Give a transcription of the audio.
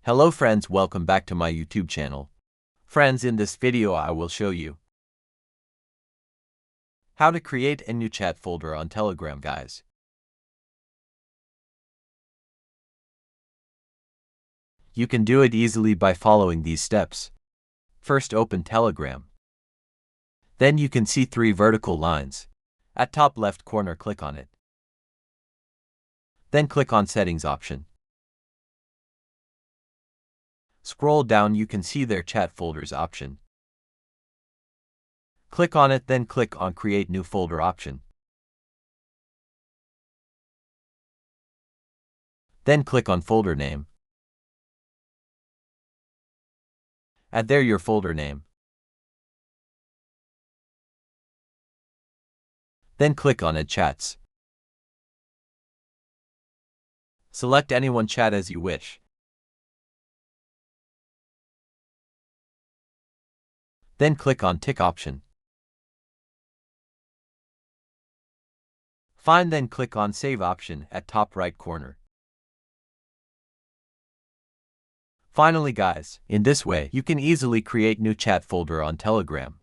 Hello friends, welcome back to my YouTube channel. Friends, in this video I will show you how to create a new chat folder on Telegram, guys. You can do it easily by following these steps. First, open Telegram. Then you can see 3 vertical lines. At top left corner, click on it. Then click on Settings option. Scroll down, you can see their chat folders option. Click on it, then click on Create New Folder option. Then click on Folder Name. Add there your folder name. Then click on Add Chats. Select anyone chat as you wish. Then click on Tick option. Fine, then click on Save option at top right corner. Finally guys, in this way you can easily create new chat folder on Telegram.